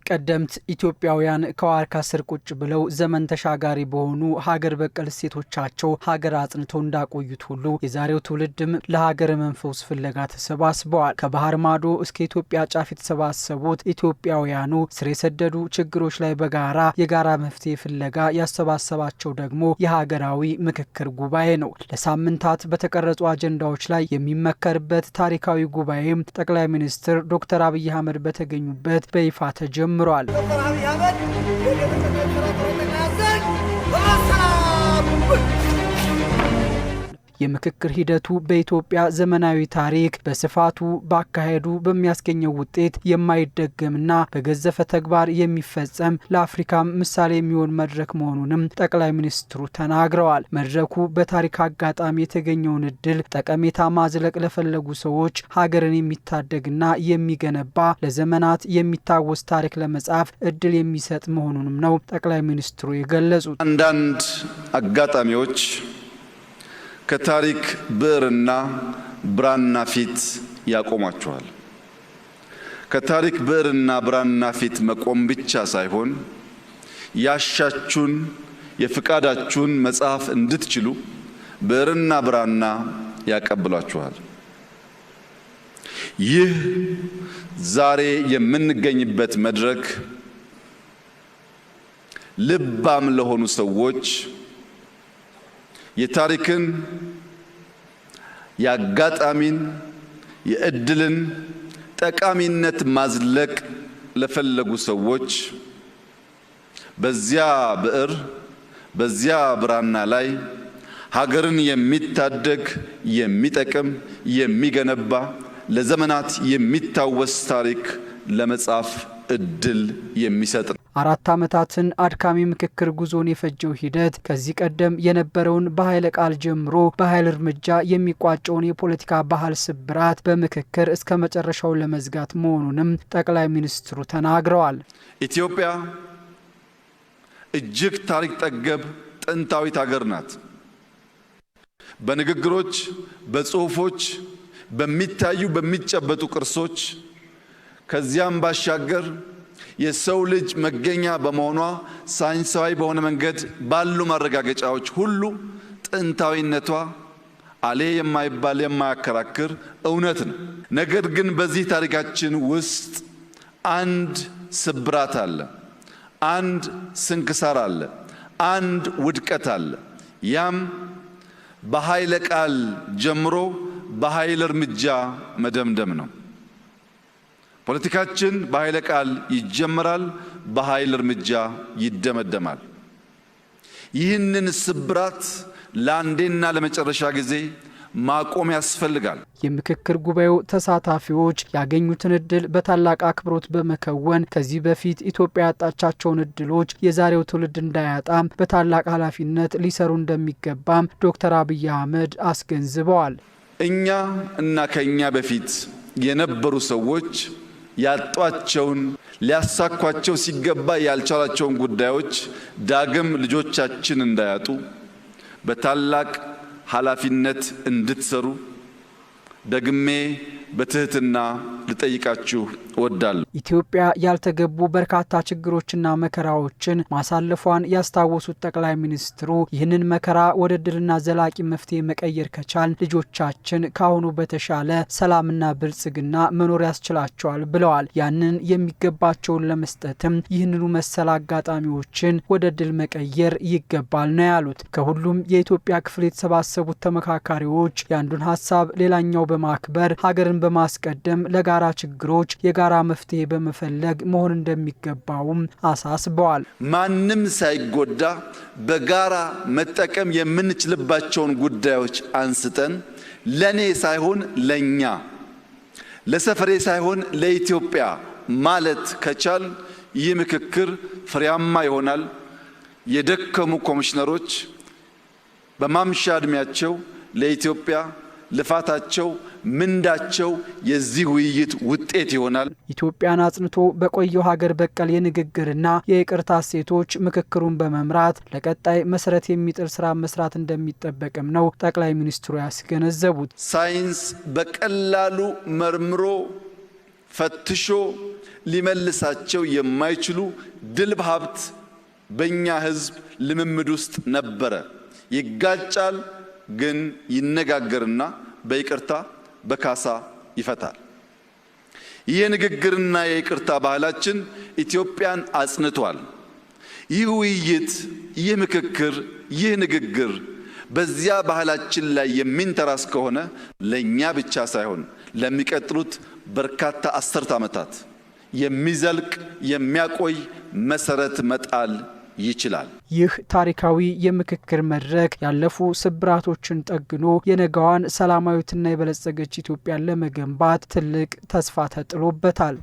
ቀደምት ኢትዮጵያውያን ከዋርካ ስር ቁጭ ብለው ዘመን ተሻጋሪ በሆኑ ሀገር በቀል እሴቶቻቸው ሀገር አጽንተው እንዳቆዩት ሁሉ የዛሬው ትውልድም ለሀገር መንፈስ ፍለጋ ተሰባስበዋል። ከባህር ማዶ እስከ ኢትዮጵያ ጫፍ የተሰባሰቡት ኢትዮጵያውያኑ ስር የሰደዱ ችግሮች ላይ የጋራ መፍትሄ ፍለጋ ያሰባሰባቸው ደግሞ የሀገራዊ ምክክር ጉባኤ ነው። ለሳምንታት በተቀረጹ አጀንዳዎች ላይ የሚመከርበት ታሪካዊ ጉባኤም ጠቅላይ ሚኒስትር ዶክተር አብይ አህመድ በተገኙበት በይፋ ተጀምሯል። የምክክር ሂደቱ በኢትዮጵያ ዘመናዊ ታሪክ በስፋቱ ባካሄዱ በሚያስገኘው ውጤት የማይደገምና በገዘፈ ተግባር የሚፈጸም ለአፍሪካ ምሳሌ የሚሆን መድረክ መሆኑንም ጠቅላይ ሚኒስትሩ ተናግረዋል። መድረኩ በታሪክ አጋጣሚ የተገኘውን እድል ጠቀሜታ ማዝለቅ ለፈለጉ ሰዎች ሀገርን የሚታደግና የሚገነባ ለዘመናት የሚታወስ ታሪክ ለመጻፍ እድል የሚሰጥ መሆኑንም ነው ጠቅላይ ሚኒስትሩ የገለጹት። አንዳንድ አጋጣሚዎች ከታሪክ ብዕርና ብራና ፊት ያቆማቸዋል። ከታሪክ ብዕርና ብራና ፊት መቆም ብቻ ሳይሆን ያሻችሁን የፍቃዳችሁን መጽሐፍ እንድትችሉ ብዕርና ብራና ያቀብሏችኋል። ይህ ዛሬ የምንገኝበት መድረክ ልባም ለሆኑ ሰዎች የታሪክን የአጋጣሚን የእድልን ጠቃሚነት ማዝለቅ ለፈለጉ ሰዎች በዚያ ብዕር በዚያ ብራና ላይ ሀገርን የሚታደግ የሚጠቅም የሚገነባ ለዘመናት የሚታወስ ታሪክ ለመጻፍ እድል የሚሰጥ ነው። 4 ዓመታትን አድካሚ ምክክር ጉዞን የፈጀው ሂደት ከዚህ ቀደም የነበረውን በኃይለ ቃል ጀምሮ በኃይል እርምጃ የሚቋጨውን የፖለቲካ ባህል ስብራት በምክክር እስከ መጨረሻው ለመዝጋት መሆኑንም ጠቅላይ ሚኒስትሩ ተናግረዋል። ኢትዮጵያ እጅግ ታሪክ ጠገብ ጥንታዊት ሀገር ናት። በንግግሮች፣ በጽሁፎች፣ በሚታዩ በሚጨበጡ ቅርሶች ከዚያም ባሻገር የሰው ልጅ መገኛ በመሆኗ ሳይንሳዊ በሆነ መንገድ ባሉ ማረጋገጫዎች ሁሉ ጥንታዊነቷ አሌ የማይባል የማያከራክር እውነት ነው። ነገር ግን በዚህ ታሪካችን ውስጥ አንድ ስብራት አለ፣ አንድ ስንክሳር አለ፣ አንድ ውድቀት አለ። ያም በኃይለ ቃል ጀምሮ በኃይል እርምጃ መደምደም ነው። ፖለቲካችን በኃይለ ቃል ይጀመራል፣ በኃይል እርምጃ ይደመደማል። ይህንን ስብራት ለአንዴና ለመጨረሻ ጊዜ ማቆም ያስፈልጋል። የምክክር ጉባኤው ተሳታፊዎች ያገኙትን እድል በታላቅ አክብሮት በመከወን ከዚህ በፊት ኢትዮጵያ ያጣቻቸውን እድሎች የዛሬው ትውልድ እንዳያጣም በታላቅ ኃላፊነት ሊሰሩ እንደሚገባም ዶክተር አብይ አህመድ አስገንዝበዋል። እኛ እና ከኛ በፊት የነበሩ ሰዎች ያጧቸውን ሊያሳኳቸው ሲገባ ያልቻላቸውን ጉዳዮች ዳግም ልጆቻችን እንዳያጡ በታላቅ ኃላፊነት እንድትሰሩ ደግሜ በትህትና ልጠይቃችሁ እወዳለሁ። ኢትዮጵያ ያልተገቡ በርካታ ችግሮችና መከራዎችን ማሳለፏን ያስታወሱት ጠቅላይ ሚኒስትሩ ይህንን መከራ ወደ ድልና ዘላቂ መፍትሄ መቀየር ከቻል ልጆቻችን ካሁኑ በተሻለ ሰላምና ብልጽግና መኖር ያስችላቸዋል ብለዋል። ያንን የሚገባቸውን ለመስጠትም ይህንኑ መሰል አጋጣሚዎችን ወደ ድል መቀየር ይገባል ነው ያሉት። ከሁሉም የኢትዮጵያ ክፍል የተሰባሰቡት ተመካካሪዎች የአንዱን ሀሳብ ሌላኛው በማክበር ሀገርን በማስቀደም ለጋራ ችግሮች የጋራ መፍትሄ በመፈለግ መሆን እንደሚገባውም አሳስበዋል። ማንም ሳይጎዳ በጋራ መጠቀም የምንችልባቸውን ጉዳዮች አንስተን ለኔ ሳይሆን ለኛ፣ ለሰፈሬ ሳይሆን ለኢትዮጵያ ማለት ከቻል ይህ ምክክር ፍሬያማ ይሆናል። የደከሙ ኮሚሽነሮች በማምሻ እድሜያቸው ለኢትዮጵያ ልፋታቸው ምንዳቸው የዚህ ውይይት ውጤት ይሆናል። ኢትዮጵያን አጽንቶ በቆየው ሀገር በቀል የንግግርና የይቅርታ እሴቶች ምክክሩን በመምራት ለቀጣይ መሰረት የሚጥል ስራ መስራት እንደሚጠበቅም ነው ጠቅላይ ሚኒስትሩ ያስገነዘቡት። ሳይንስ በቀላሉ መርምሮ ፈትሾ ሊመልሳቸው የማይችሉ ድልብ ሀብት በእኛ ሕዝብ ልምምድ ውስጥ ነበረ። ይጋጫል፣ ግን ይነጋገርና በይቅርታ በካሳ ይፈታል። ይህ ንግግርና የይቅርታ ባህላችን ኢትዮጵያን አጽንቷል። ይህ ውይይት፣ ይህ ምክክር፣ ይህ ንግግር በዚያ ባህላችን ላይ የሚንተራስ ከሆነ ለኛ ብቻ ሳይሆን ለሚቀጥሉት በርካታ አስርት ዓመታት የሚዘልቅ የሚያቆይ መሰረት መጣል ይችላል። ይህ ታሪካዊ የምክክር መድረክ ያለፉ ስብራቶችን ጠግኖ የነገዋን ሰላማዊትና የበለጸገች ኢትዮጵያን ለመገንባት ትልቅ ተስፋ ተጥሎበታል።